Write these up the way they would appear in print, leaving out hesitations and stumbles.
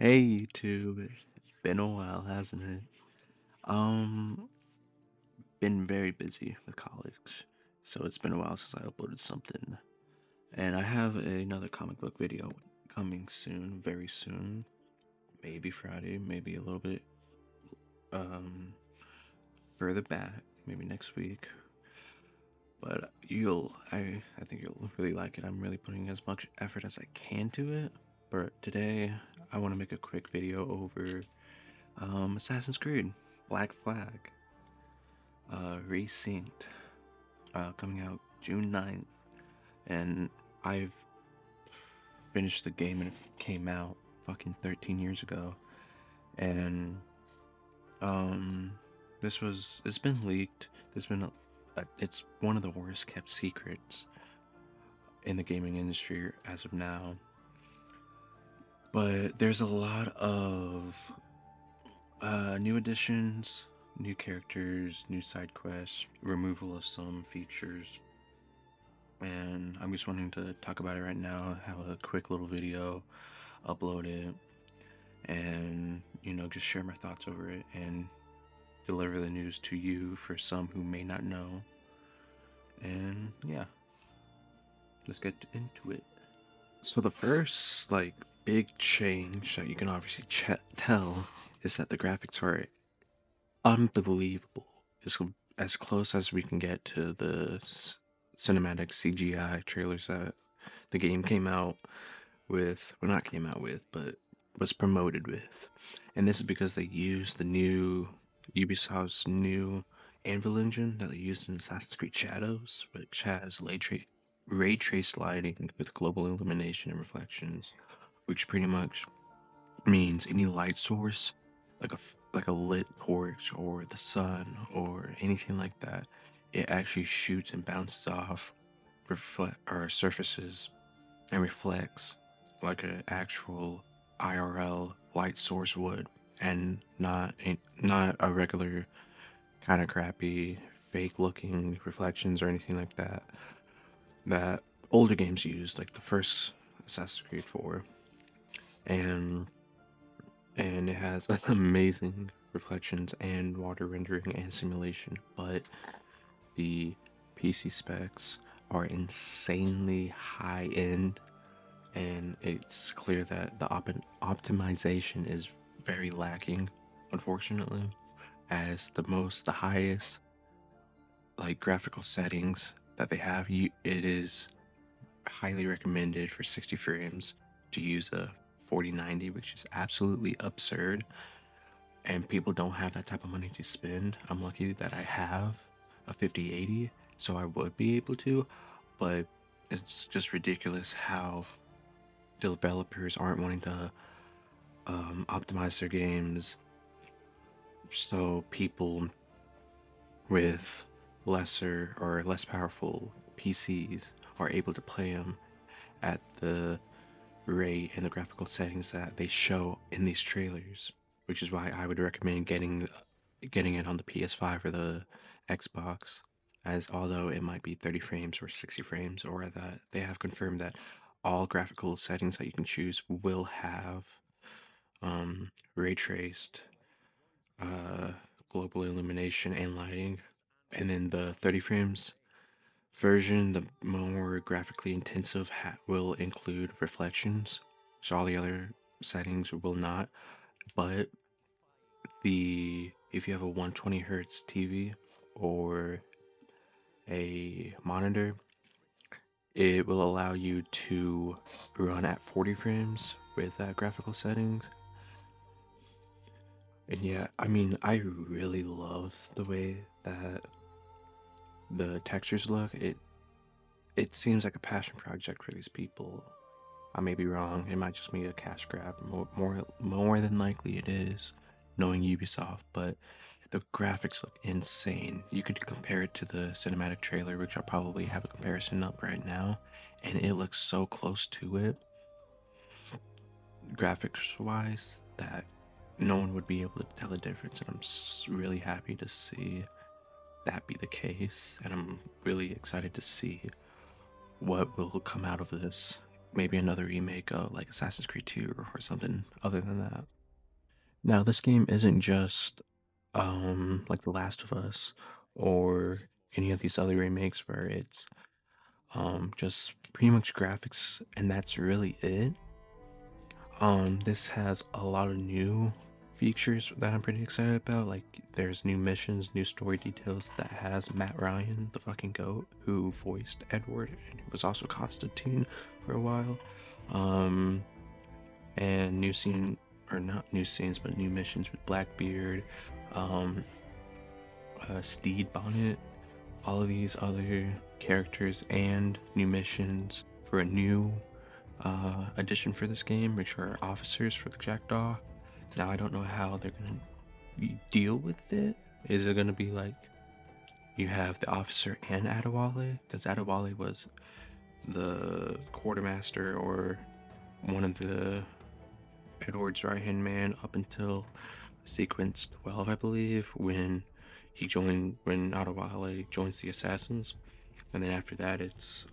Hey YouTube, it's been a while, hasn't it? Um, been very busy with college, so it's been a while since I uploaded something. And I have another comic book video coming soon, very soon. Maybe Friday, maybe a little bit um further back, maybe next week. But I think you'll really like it. I'm really putting as much effort as I can to it. But today I want to make a quick video over Assassin's Creed Black Flag. Resynced, coming out June 9th, and I've finished the game and it came out fucking 13 years ago, and um, it's been leaked. It's one of the worst kept secrets in the gaming industry as of now, but there's a lot of new additions, new characters, new side quests, removal of some features, and I'm just wanting to talk about it right now, have a quick little video, upload it, and just share my thoughts over it and deliver the news to you for some who may not know. And yeah, let's get into it. So the first big change that you can obviously tell is that the graphics are unbelievable. It's as close as we can get to the cinematic CGI trailers that the game came out with, well, not came out with, but was promoted with. And this is because they used the new Ubisoft's new Anvil engine that they used in Assassin's Creed Shadows, which has ray traced lighting with global illumination and reflections, which pretty much means any light source, like a lit torch or the sun or anything like that, it actually shoots and bounces off reflect or surfaces and reflects like an actual IRL light source would, and not a regular kind of crappy fake looking reflections or anything like that that older games used, like the first Assassin's Creed 4, and it has amazing reflections and water rendering and simulation, but the PC specs are insanely high end, and it's clear that the optimization is very lacking, unfortunately, as the highest graphical settings that they have, it is highly recommended for 60 frames to use a 4090, which is absolutely absurd, and people don't have that type of money to spend. I'm lucky that I have a 5080, so I would be able to, but it's just ridiculous how developers aren't wanting to optimize their games so people with lesser or less powerful PCs are able to play them at the rate and the graphical settings that they show in these trailers, which is why I would recommend getting it on the PS5 or the Xbox, as although it might be 30 frames or 60 frames, or that they have confirmed that all graphical settings that you can choose will have ray traced uh, global illumination and lighting. And then the 30 frames version, the more graphically intensive, will include reflections. So all the other settings will not. But the if you have a 120 hertz TV or a monitor, it will allow you to run at 40 frames with that graphical settings. And yeah, I mean, I really love the way that the textures look. It seems like a passion project for these people. I may be wrong. It might just be a cash grab. More than likely it is, knowing Ubisoft. But the graphics look insane. You could compare it to the cinematic trailer, which I'll probably have a comparison up right now, and it looks so close to it, graphics wise, that no one would be able to tell the difference. And I'm really happy to see that be the case, and I'm really excited to see what will come out of this maybe another remake of like Assassin's Creed 2 or something other than that. Now, this game isn't just like The Last of Us or any of these other remakes where it's just pretty much graphics and that's really it. This has a lot of new features that I'm pretty excited about. Like there's new missions, new story details that has Matt Ryan, the fucking goat, who voiced Edward and who was also Constantine for a while. Um and new scene or not new scenes, but new missions with Blackbeard, um, Steed Bonnet, all of these other characters, and new missions for a new addition for this game, which are officers for the Jackdaw. Now I don't know how they're gonna deal with it. Is it gonna be like you have the officer and Adewale? Because Adewale was the quartermaster or one of the Edward's right hand man up until sequence 12, I believe, when when Adewale joins the assassins, and then after that it's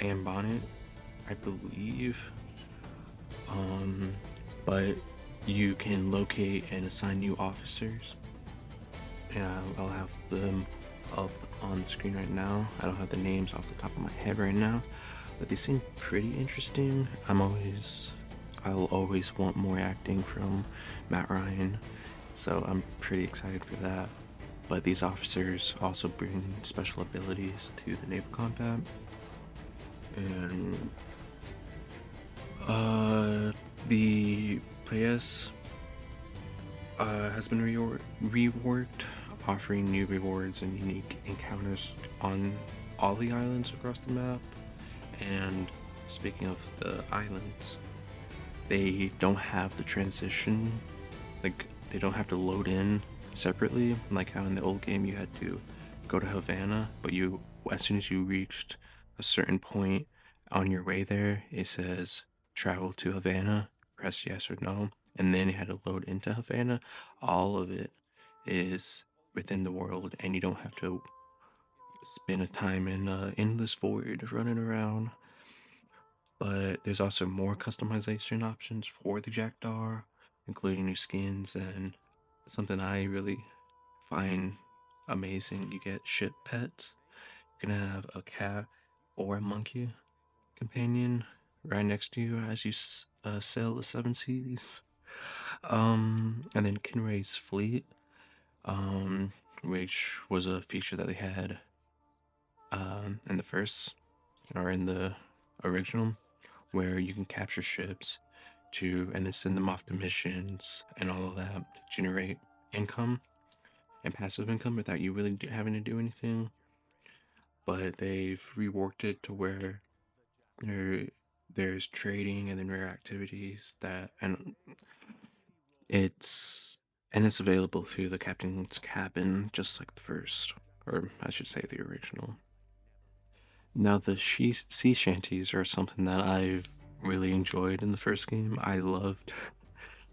Anne Bonnet, I believe. Um, but you can locate and assign new officers. Yeah, I'll have them up on the screen right now. I don't have the names off the top of my head right now, but they seem pretty interesting. I'll always want more acting from Matt Ryan, so I'm pretty excited for that. But these officers also bring special abilities to the naval combat, and the players has been reworked, offering new rewards and unique encounters on all the islands across the map. And speaking of the islands, they don't have the transition, like they don't have to load in separately, like how in the old game you had to go to Havana, but you as soon as you reached a certain point on your way there, it says travel to Havana, press yes or no, and then you had to load into Havana. All of it is within the world, and you don't have to spend a time in endless void running around. But there's also more customization options for the Jackdaw, including new skins and something I really find amazing. You get ship pets. You can have a cat or a monkey companion right next to you as you sail the seven seas. And then Kinray's fleet, which was a feature that they had in the first or in the original, where you can capture ships to and then send them off to missions and all of that to generate income and passive income without you really having to do anything. But they've reworked it to where there there's trading and then rare activities that it's it's available through the captain's cabin just like the first, or I should say the original. Now the sea shanties are something that I've really enjoyed in the first game. I loved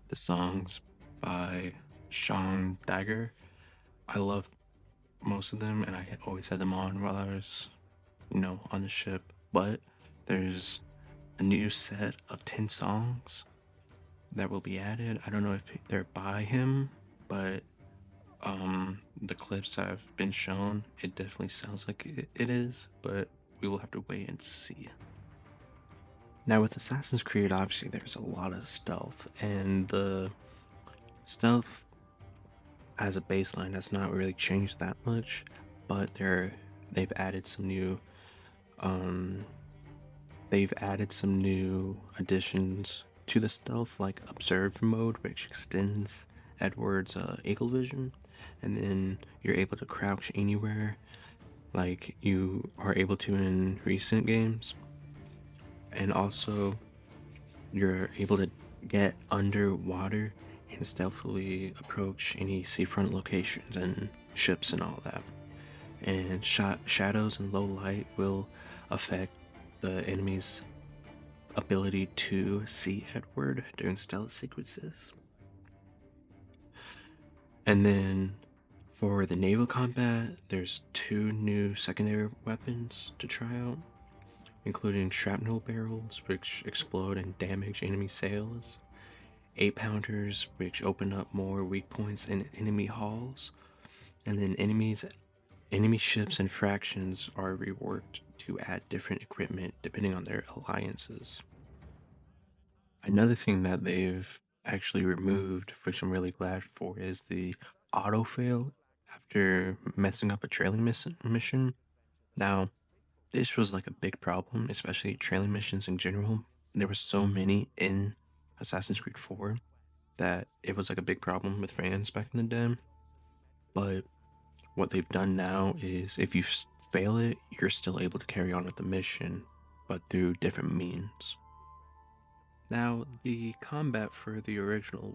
the songs by Sean Dagger. I loved most of them, and I always had them on while I was, on the ship. But there's a new set of 10 songs that will be added. I don't know if they're by him, but the clips that have been shown, it definitely sounds like it is, but we will have to wait and see. Now with Assassin's Creed, obviously there's a lot of stealth, and the stealth as a baseline has not really changed that much, but they've added some new um additions to the stealth, like observe mode, which extends Edward's eagle vision, and then you're able to crouch anywhere like you are able to in recent games, and also you're able to get underwater and stealthily approach any seafront locations and ships and all that. And shadows and low light will affect the enemy's ability to see Edward during stealth sequences. And then for the naval combat, there's two new secondary weapons to try out. including shrapnel barrels, which explode and damage enemy sails, 8 pounders, which open up more weak points in enemy halls, and then enemy ships and fractions are reworked to add different equipment depending on their alliances. Another thing that they've actually removed, which I'm really glad for, is the auto fail after messing up a trailing mission. Now, this was like a big problem, especially trailing missions in general. There were so many in Assassin's Creed 4 that it was like a big problem with fans back in the day. But what they've done now is if you fail it, you're still able to carry on with the mission, but through different means. Now, the combat for the original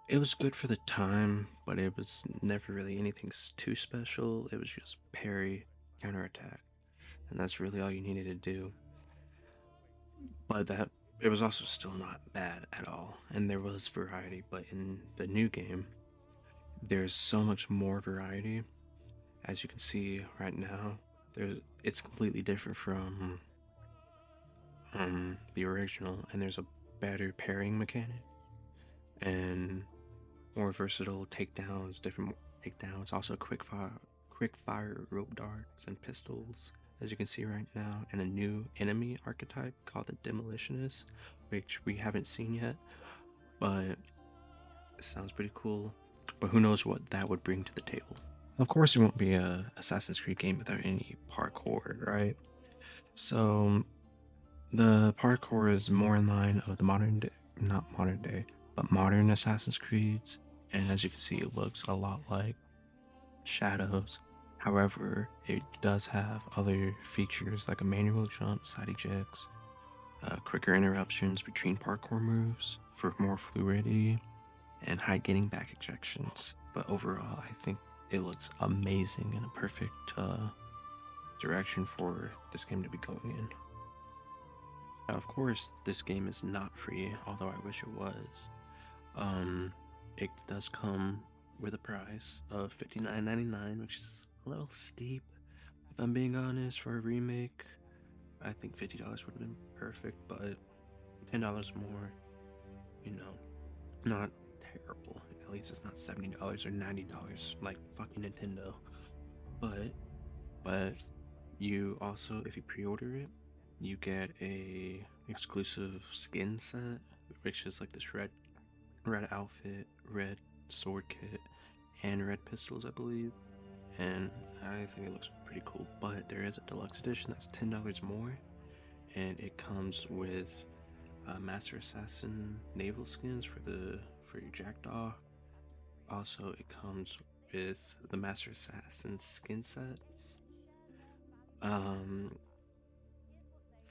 it was good for the time, but it was never really anything too special. It was just parry, counterattack, and that's really all you needed to do. But that it was also still not bad at all, and there was variety. But in the new game, there's so much more variety. As you can see right now, it's completely different from the original, and there's a better pairing mechanic and more versatile takedowns, different takedowns, also quick fire rope darts and pistols, as you can see right now, and a new enemy archetype called the Demolitionist, which we haven't seen yet, but it sounds pretty cool. But who knows what that would bring to the table. Of course, it won't be a Assassin's Creed game without any parkour, right? So the parkour is more in line of the modern day, not modern day, but modern Assassin's Creeds, and as you can see, it looks a lot like Shadows. However, it does have other features like a manual jump, side ejects, quicker interruptions between parkour moves for more fluidity, and hide getting back ejections. But overall, I think it looks amazing and a perfect direction for this game to be going in. Now, of course, this game is not free, although I wish it was. It does come with a price of $59.99, which is a little steep. If I'm being honest, for a remake, I think $50 would have been perfect, but $10 more, you know, not terrible. At least it's not $70 or $90 like fucking Nintendo. But you also, if you pre-order it, you get a exclusive skin set, which is like this red outfit, red sword kit, and red pistols, I believe. And I think it looks pretty cool. But there is a deluxe edition that's $10 more, and it comes with Master Assassin naval skins for your Jackdaw. Also, it comes with the Master Assassin skin set um,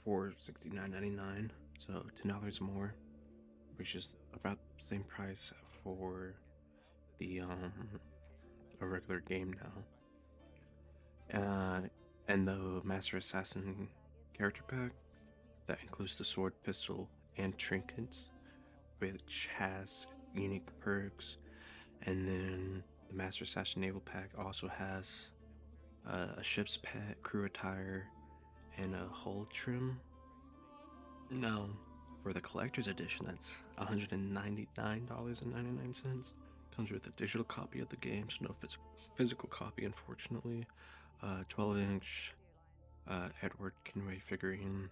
for $69.99, so $10 more, which is about the same price for the a regular game now. And the Master Assassin character pack that includes the sword, pistol, and trinkets, which has unique perks. And then the Master Assassin Naval Pack also has a ship's pet, crew attire, and a hull trim. Now, for the collector's edition, that's $199.99. Comes with a digital copy of the game, so no physical copy, unfortunately. 12-inch Edward Kenway figurine,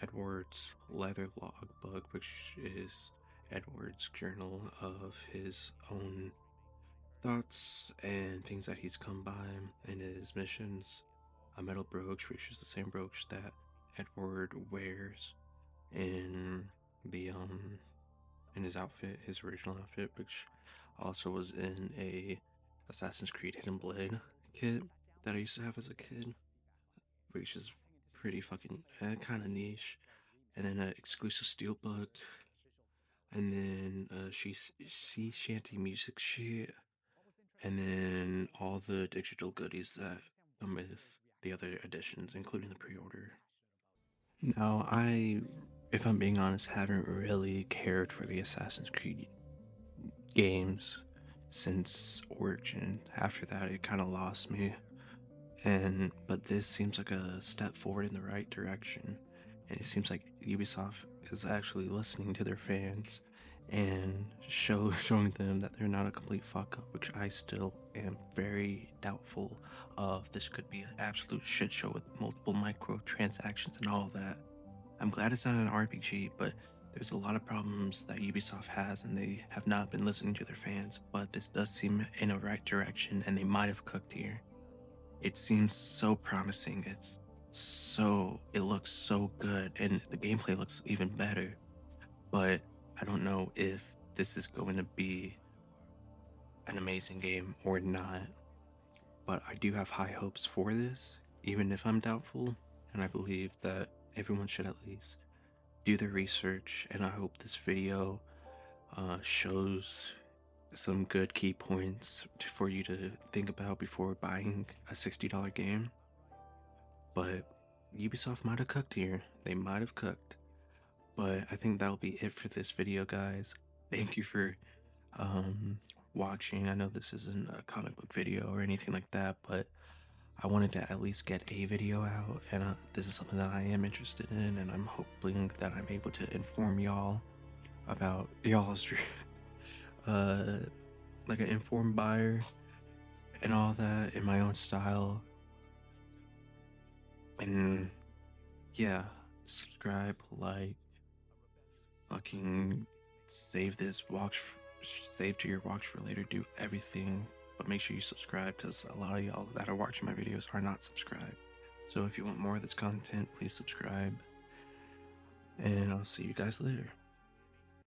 Edward's leather logbook, which is Edward's journal of his own thoughts and things that he's come by in his missions, a metal brooch, which is the same brooch that Edward wears in the in his outfit, his original outfit, which also was in a Assassin's Creed Hidden Blade kit that I used to have as a kid, which is pretty fucking kind of niche. And then an exclusive steelbook, and then a sea shanty music sheet, and then all the digital goodies that come with the other editions, including the pre-order. Now, if I'm being honest, haven't really cared for the Assassin's Creed games since Origin. After that, it kind of lost me. And but this seems like a step forward in the right direction, and it seems like Ubisoft is actually listening to their fans and showing them that they're not a complete fuck up, which I still am very doubtful of. This could be an absolute shit show with multiple microtransactions and all of that. I'm glad it's not an RPG, but there's a lot of problems that Ubisoft has, and they have not been listening to their fans. But this does seem in a right direction, and they might have cooked here. It seems so promising. It looks so good, and the gameplay looks even better. But I don't know if this is going to be an amazing game or not. But I do have high hopes for this, even if I'm doubtful. And I believe that everyone should at least do their research. And I hope this video shows some good key points for you to think about before buying a $60 game. But Ubisoft might have cooked here. They might have cooked. But I think that'll be it for this video, guys. Thank you for um, watching. I know this isn't a comic book video or anything like that, but I wanted to at least get a video out, and this is something that I am interested in, and I'm hoping that I'm able to inform y'all about y'all's uh, like an informed buyer and all that in my own style. And yeah, subscribe, like, fucking save this, save to your watch for later, do everything, but make sure you subscribe, because a lot of y'all that are watching my videos are not subscribed. So if you want more of this content, please subscribe, and I'll see you guys later.